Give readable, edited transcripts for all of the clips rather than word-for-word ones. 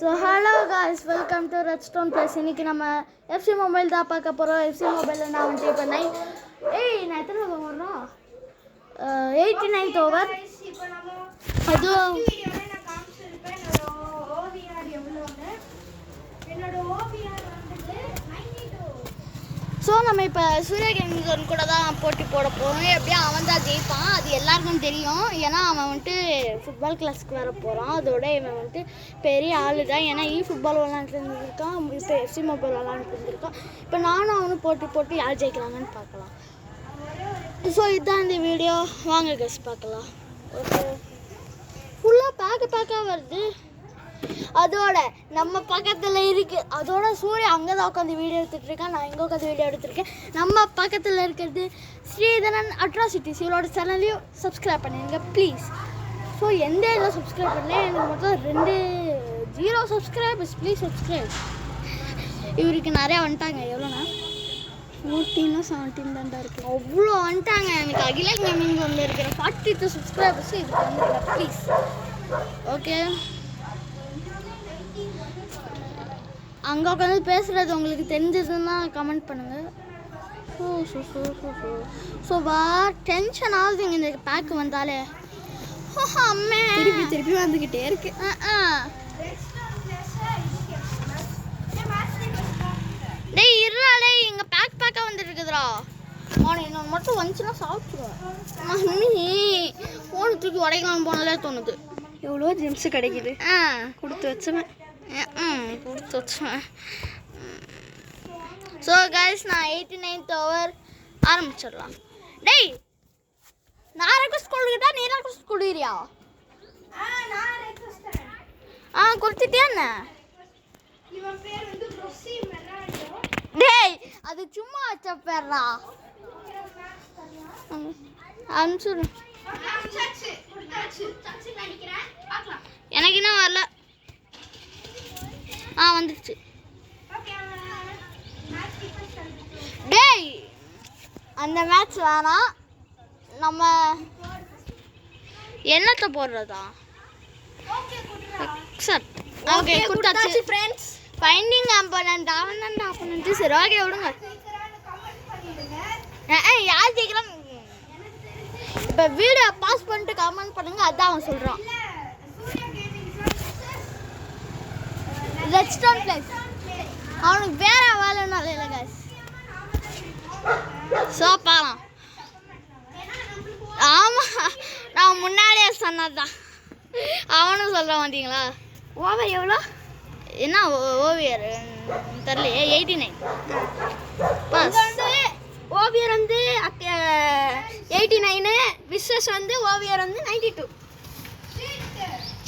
So hello guys, welcome to Redstone place. இன்றைக்கி நம்ம FC mobile தான் பார்க்க போகிறோம். எஃப்சி மொபைலில் நான் வந்துட்டு இப்போ நான் எத்தனை ஓவர் வரணும்? 89th over. அதுவும் ஸோ நம்ம இப்போ சூர்யா கேமிங் ஜோன் கூட தான் போட்டி போட போகிறோம். எப்படியும் அவன் தான் ஜெயிப்பான், அது எல்லாருக்கும் தெரியும். ஏன்னா அவன் வந்துட்டு ஃபுட்பால் கிளாஸ்க்கு வர போகிறான். அதோட இவன் வந்துட்டு பெரிய ஆள் தான். ஏன்னா ஃபுட்பால் விளாண்டுட்டு இருந்திருக்கான், இப்போ எஃப்சி மொபைல் விளாண்டுட்டு இருந்திருக்கான். இப்போ நானும் அவனும் போட்டு யார் ஜெயிக்கிறாங்கன்னு பார்க்கலாம். ஸோ இதுதான் இந்த வீடியோ, வாங்க கஸ் பார்க்கலாம். ஓகே, ஃபுல்லாக பேக்காக வருது. அதோட நம்ம பக்கத்தில் இருக்குது. அதோட சூர்யா அங்கே தான் உட்காந்து வீடியோ எடுத்துகிட்ருக்கேன், நான் இங்கே உட்காந்து வீடியோ எடுத்துருக்கேன். நம்ம பக்கத்தில் இருக்கிறது ஸ்ரீதரன் அட்ராசிட்டிஸ். இவரோட சேனலையும் சப்ஸ்கிரைப் பண்ணிடுங்க ப்ளீஸ். ஸோ எந்த இதில் சப்ஸ்கிரைப் பண்ணேன், எனக்கு மொத்தம் 0 சப்ஸ்கிரைபர்ஸ். Please subscribe. இவருக்கு நிறையா வந்துட்டாங்க. எவ்வளோண்ணா? 14 17 தான்டா இருக்குது. அவ்வளோ வந்துட்டாங்க. எனக்கு அகில கேமிங் வந்து இருக்கிற 42 சப்ஸ்கிரைபர்ஸ் இதுக்கு வந்துருக்கேன் ப்ளீஸ். ஓகே, அங்கே உட்காந்து பேசுகிறது உங்களுக்கு தெரிஞ்சதுன்னா கமெண்ட் பண்ணுங்கள். ஸோ டென்ஷன் ஆகுதுங்க இந்த பேக்கு வந்தாலே. அம்மே திருப்பி வந்துக்கிட்டே இருக்கு. டேய் இருறாளே, இங்கே பேக்காக வந்துட்டு இருக்குதுடா. அவனை இன்னொன்று மட்டும் வந்துச்சுன்னா சாப்பிட்ருவேன். மம்மி ஃபோனை தூக்கி உடைக்கலான்னு போனாலே தோணுது. எவ்வளோ ஜெம்ஸு கிடைக்குது. கொடுத்து வச்சுவேன். கொடுத்து வச்சுவேன். ஸோ கைஸ், நான் 89th ஓவர் ஆரம்பிச்சிடலாம். டேய், நான் ரெக்வஸ்ட் கொடுக்கிட்டா நீ ரெக்வஸ்ட் கொடுக்குறியா? கொடுத்துட்டியா என்ன? டேய், அது சும்மா வச்ச பேர்ரா. அனுப்பிச்சுடு. எனக்கு இன்னும் வரல. வந்துடுச்சு. டேய், அந்த மேட்ச் வேணாம். நம்ம என்னத்தை போடுறதா? ஓகே, கொடுத்தாச்சு ஃப்ரெண்ட்ஸ். Finding opponent opponent. சரி ஓகே, விடுங்க. யார் ஜெயிக்கலாம்? இப்போ வீடியோ பாஸ் பண்ணிட்டு கமெண்ட் பண்ணுங்க. அதான் அவன் சொல்கிறான். ரெட்ஸ்டோன் பிளேஸ் அவனுக்கு வேற வேலைனால இல்லை கைஸ். ஸோ பாலாம். ஆமாம், நான் முன்னாடியே சொன்னதுதான். அவனும் சொல்ல மாட்டீங்களா? ஓவர் எவ்வளோ? என்ன ஓவியர் தெரியலையே. 89 ஓவியர் வந்து 89, விஸ்வஸ் வந்து ஓவியர் வந்து 92.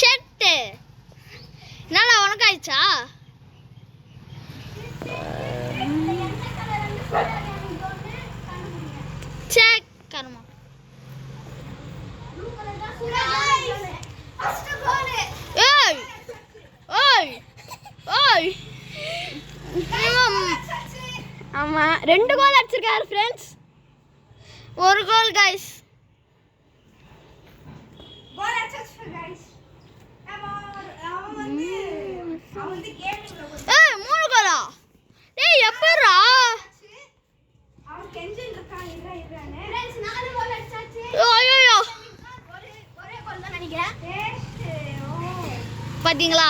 ஷெட்டு என்னடா உனக்கு ஆயிடுச்சா? செக் கர்மா. ஏய் ஓய் ஓய். ஆமாம், 2 கோல் அடிச்சிருக்காரு ஃப்ரெண்ட்ஸ். 1 கோல் கைஸ். ஏய் 3 கோலா? டேய் எப்பறா? ஐயோ, பார்த்தீங்களா?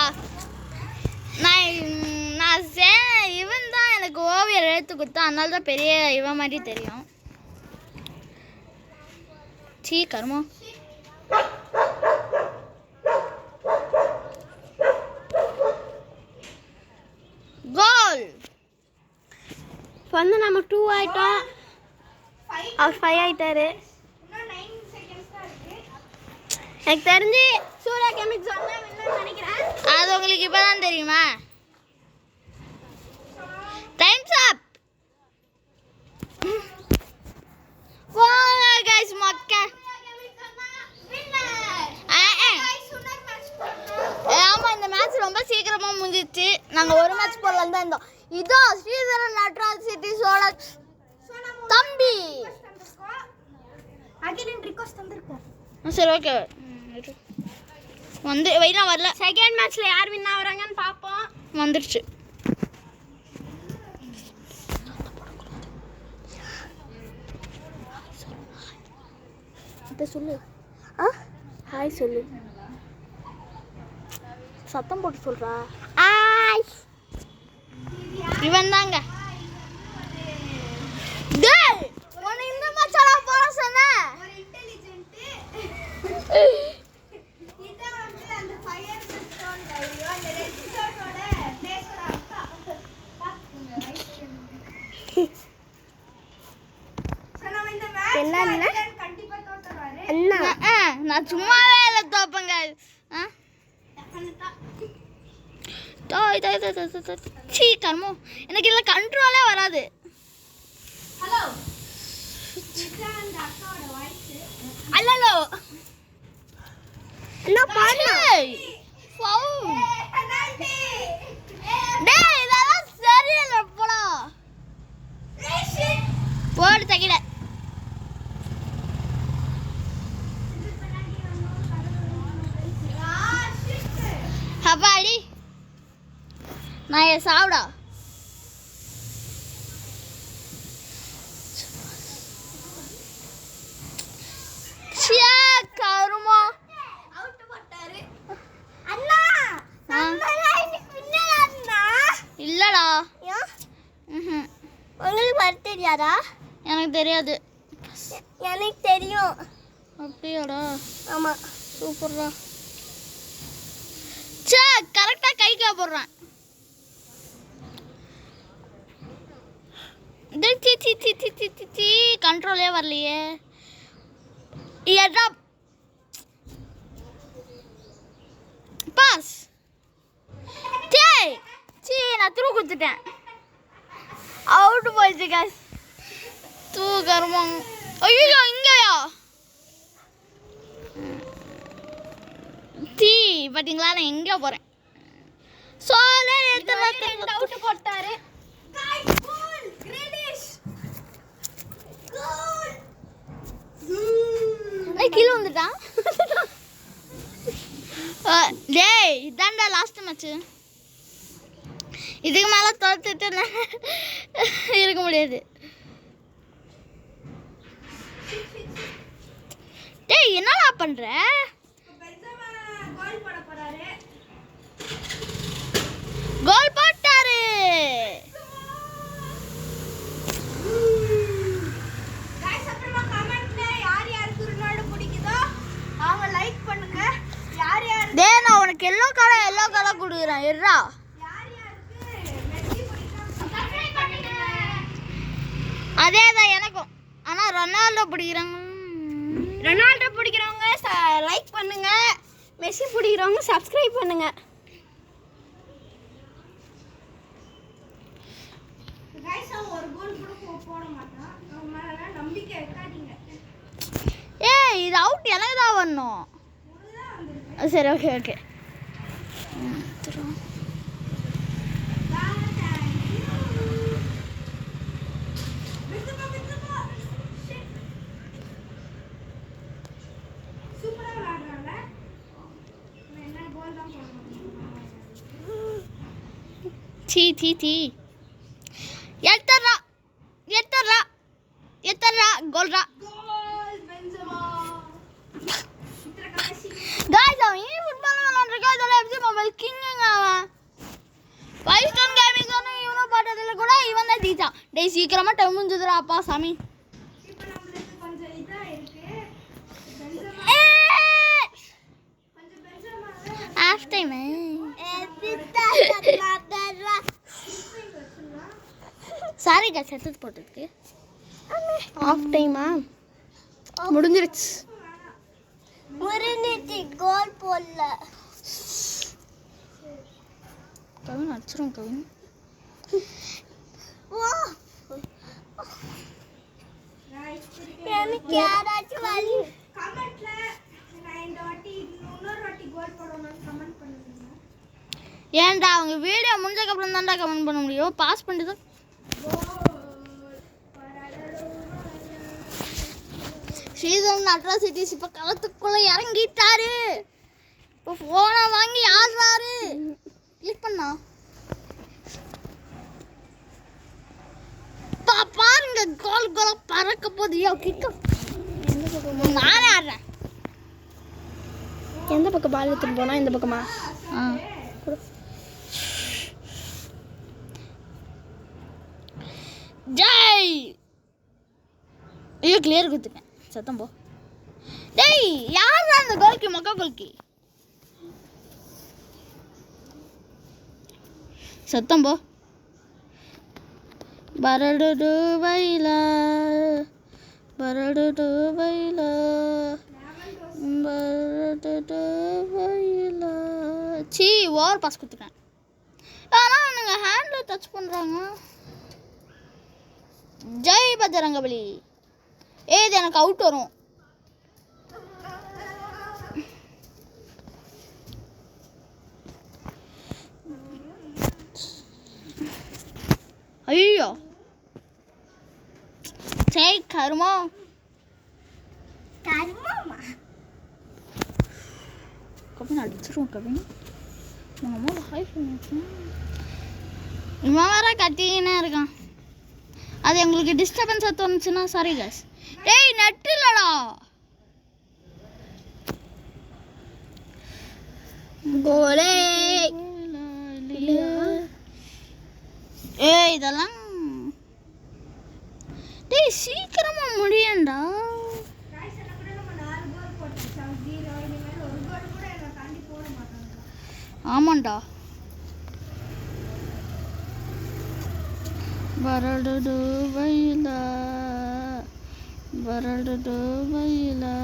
இவன் தான் எனக்கு ஓவியர் எடுத்து கொடுத்தா, அதனால தான் பெரிய இவன் மாதிரி தெரியும். சீ கர்மம். கோல் வந்து நம்ம 2 ஆயிட்டோம். அவர் 5 ஆயிட்டாரு. எனக்கு தெரிஞ்சு சூர்யா கேமிங் ஜோன் தான் வின்னர் நினைக்கிறேன். அது உங்களுக்கு இப்பதான் தெரியுமா? டைம்ஸ் அப். வாங்க गाइस, மொக்க. ஆமா, இந்த மேட்ச் ரொம்ப சீக்கிரமா முடிஞ்சிச்சு. நாங்க ஒரு மேட்ச் போடலாம் தான் இருந்தோம். இதோ ஸ்ரீதரன் அட்ராசிட்டிஸோட தம்பி அகிலன் ரிக்வெஸ்ட் வந்திருக்கோம். சரி ஓகே. வந்து வைனா வரல. செகண்ட் மேட்ச்ல யார் வின் ஆகுறாங்கன்னு பார்ப்போம். வந்துருச்சு. சொல்லு. ஹாய் சொல்லு. சத்தம் போட்டு சொல்றா. இவன் தாங்க. டேய் உன்னை இந்த மச்சானா போற சொன்ன. ஒரு இன்டெலிஜென்ட். இத வந்து அந்த ஃபயர் ஸ்டோன் கையோ அந்த ரெட் ஸ்டோனோட பேசுற அக்கா. பாத்துங்க ரைட். சனா இந்த மேட்ச் என்னன்னா கண்டிப்பா தோத்துறாரு. அண்ணா நான் சும்மாவே இல்ல தோப்பங்க. சீ கர்மோ எனக்கு இல்லை கண்ட்ரோலே வராது. ஹலோ அந்த அக்காவோட வாய்ஸ். அல்லோ என்ன பண்ணு டேய் இதெல்லாம் சரியில்லை போடா. போடு தகில. ஹபாடி நான் ஏன் சாப்பிடா. கருமா அவுட் போட்டாரு அண்ணா. இல்லடா. உங்களுக்கு வர தெரியாதா? எனக்கு தெரியாது. எனக்கு தெரியும். அப்படியாடா? ஆமா. சூப்பர்டா. சே கரெக்டா கைக்கா போடுறேன். கண்ட்ரோலே வரலையே. பாஸ். டேய் சீ நான் த்ரூ குத்துட்டேன். அவுட் போயிடுச்சு गाइस. தூ கர்மம். ஐயோ இங்கயா தீ பாத்தீங்களா நான் எங்க போறேன். சோலே எடுத்து அவுட் போட்டாரு. गाइस கோல் கிரேடிஷ் கோல். ஏய் கீழ வந்துட்டான். டேய் இதான்டா லாஸ்ட் மேட்ச். இதுக்கு மேல தோத்துட்டு இருக்க முடியாது. டேய் என்னடா பண்ற? கோல் போட போறாரு. கோல் போட்டாரு. गाइस அப்புறமா கமெண்ட்ல யார் யாருக்கு ரொனால்டோ பிடிக்குதோ அவங்க லைக் பண்ணுங்க. யார் யார் டேய் நான் உனக்கு எல்லோ கலர் குடுக்குறேன். இருடா. யார் யாருக்கு மெஸ்ஸி பிடிக்கும் சப்ஸ்கிரைப் பண்ணுங்க. அதேதான் எனக்கும். ஆனா ரொனால்டோ பிடிக்கிறவங்க லைக் பண்ணுங்க. மெஸ்ஸி பிடிக்கிறவங்க சப்ஸ்கிரைப் பண்ணுங்க. गाइस ஒரு கோல் கூட போட மாட்டான். நம்ம மேல நம்பிக்கை வைக்காதீங்க. ஏய் இது அவுட் எனக்கு தான் வரணும். சரி ஓகே ஓகே. ची थी थी எத்தரா கோல்ரா பென்சமா गाइस அவன் ஏன் ஃபுட்பால் விளையாடுறா? இதெல்லாம் எஃப்சி மொபைல் கிங்குங்க அவன். 5 ஸ்டார் கேமிங் சொன்ன இவனோ பாட்டதுல கூட இவன் தான் ஜீச்சா. டேய் சீக்கிரமா டைம் முடிஞ்சுதுடா அப்பா சாமி. இப்போ நமக்கு கொஞ்சம் இதா இருக்கு. பென்சமா கொஞ்சம் பென்சமா ஆஃப் டைம் சாரி गाइस செத்து போட்டுருக்கு. ஆஃப் டைமா முடிஞ்சிருச்சு. முரணிட்டி கோல் போடல. கவின் அடிச்சிரும் கவின். வா எனக்கு யாராச்சும் வலி கமெண்ட்ல நான் இந்த வாட்டி இன்னொரு வாட்டி கோல் போடணும்னு கமெண்ட் பண்ணுங்க. ஏன்டா அவங்க வீடியோ முடிஞ்சதுக்கு அப்புறம் தான்டா கமெண்ட் பண்ண முடியும். பாஸ் பண்ணிட்டு தான் ஸ்ரீதரன் அட்ராசிட்டிஸ் இப்போ களத்துக்குள்ள இறங்கிட்டாரு. இப்போ ஃபோனை வாங்கி ஆடுறாரு. கிளிக் பண்ணா பாருங்க, கோல் கோலா பறக்க போகுது. கிட்ட நானே ஆடுறேன். எந்த பக்கம் பால் எடுத்துட்டு போனா? இந்த பக்கமா? ஜெய். ஐயோ கிளியர் குத்துட்டேன். சத்தம் போ. டேய் யாரா அந்த கோல்கி? மக்கா கோல்கி. சத்தம் போ. பரடு பைலா பரடு பைலா பரடு பைலா. சீ ஓவர் பாஸ் கொடுத்துட்டேன். ஆனால் அவனுங்க ஹேண்டில் டச் பண்ணுறாங்க. ஜெய் பஜரங்கபலி. இது எனக்கு அவுட் வரும். ஐயோ சரி கருமா கபின் அடிச்சிருவோம். கபின் அம்மா ஹாய் பண்ணி இவன் வேற கத்தினே இருக்கான். அது எங்களுக்கு டிஸ்டர்பன்ஸாக தோணுச்சுன்னா சாரி கேஸ். டேய் நட்டு இல்லடா. கோலே ஏய் இதெல்லாம் டேய் சீக்கிரமா முடியண்டா. ஆமாண்டா. பரடு வயலா பரடு வயலா.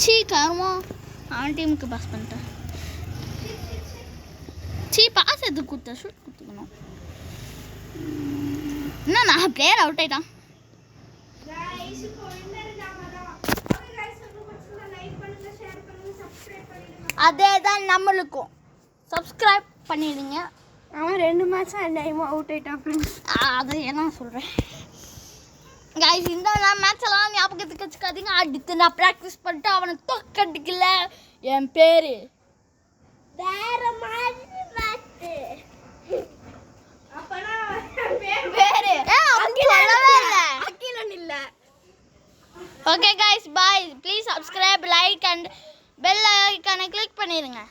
சீ கருமா அவன் டீமுக்கு பாஸ் பண்ணிட்டேன். சீ பாஸ் எதுக்கு கொடுத்த? ஷூட் கொடுத்துக்கணும். என்ன நான் பிளேயர் அவுட் ஆயிட்டான். அதே தான் நம்மளுக்கும். சப்ஸ்கிரைப் பண்ணிடுங்க. அவன் 2 மேட்ச் அநியாயமாக அவுட் ஆயிட்டான் ஃப்ரெண்ட்ஸ். அதை என்ன சொல்கிறேன் கைஸ். இந்த மேட்ச் எல்லாம் ஞாபகத்துக்கு வச்சுக்காதீங்க. அடுத்து நான் ப்ராக்டிஸ் பண்ணிட்டு அவனை தோக்கடிக்கல. என் பேர் வேற மாதிரி okay guys bye. Please subscribe like and bell ஐக்கானை கிளிக் பண்ணிடுங்க.